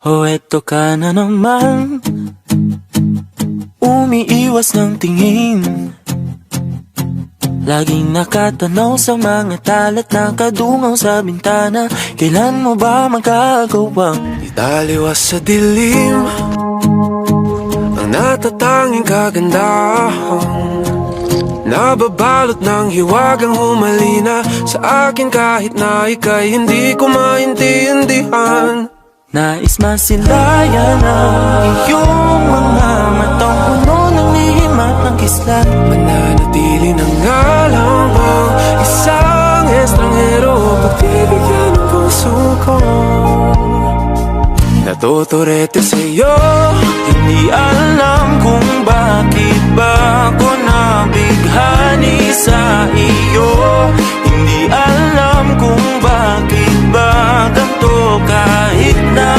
Oh, eto ka na naman, umiiwas ng tingin. Laging nakatanaw sa mga talat na kadungaw sa bintana. Kailan mo ba magagawang italiwas sa dilim ang natatanging kagandahan, nababalot ng hiwagang humalina sa akin kahit na ika'y hindi ko maintindihan. Nais masilayan ang iyong mga matang puno ng lihim at ng kislat. Mananatili ng ngalang ang isang estranghero, pagbibigyan ng puso ko. Natuturete sa'yo, Hindi alam kung bakit ba ako nabighani sa iyo. Hindi alam kung bakit ba ganito, kahit na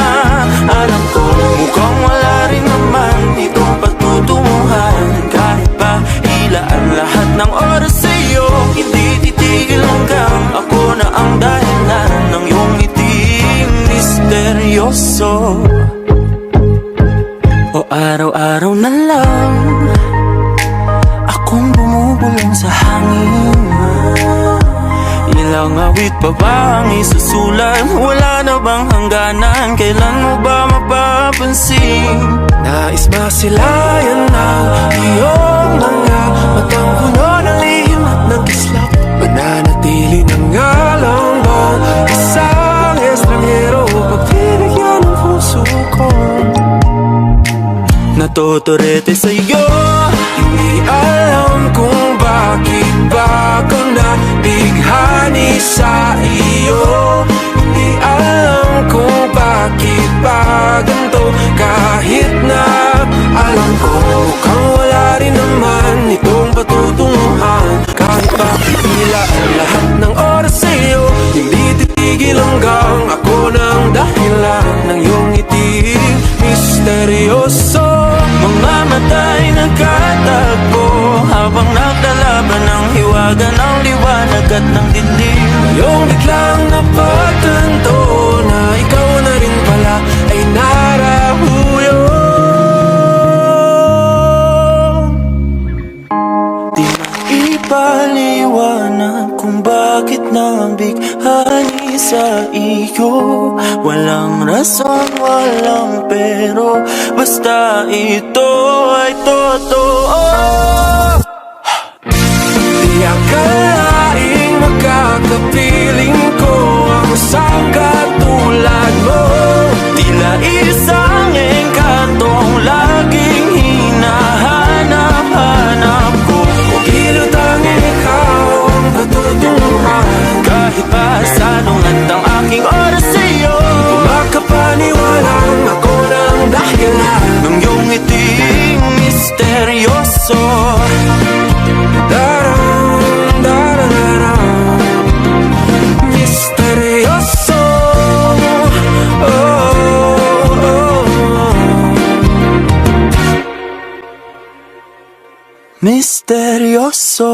alam ko mukhang wala rin naman itong pagtutunguhan. Kahit pa ilaan lahat ng oras sa iyo, hindi titigil hanggang ako na ang dahilan ng iyong ngiting misteryoso. O araw-araw na lang akong bumubulong sa hangin. Ilang awit pa ba ang isusulat? Wala na bang hangganan? Kailan mo ba mapapansin? nais masilayan ng iyong mga matang puno ng lihim at ng kislap. Mananatili ng ngalang bang isang estranghero, pagbibigyan ng puso ko. Natuturete sa'yo, Hindi alam kung bakit ba ako nabighani sa iyo. Hindi alam kung bakit ba ganito, kahit na alam ko mukhang wala rin naman itong patutunguhan. Kahit pa pipila ang lahat ng oras sa iyo, hindi titigil hanggang ako ng dahilan ng iyong ngiting misteryoso. mga mata'y nagkatagpo habang naglalaban ng hiwaga ng liwanag at ng dilim. Yung biglang napagtanto na ikaw na rin pala ay narahuyo. Di maipaliwanag kung bakit nabighani sa iyo. Walang rason, walang pero, basta ito ay totoo. Di akalaing magkakapiling ko ang isang katulad mo. Tila isang engkantong laging hinahanap-hanap ko. Kilot ang ikaw ang patutunguhan. Kahit pa sanungan ang aking oras sa iyo, Makapaniwalang ako ng dahilan ng iyong ngiting misteryoso. Darang, darang, darang, misteryoso. Oh, oh, oh. Misteryoso.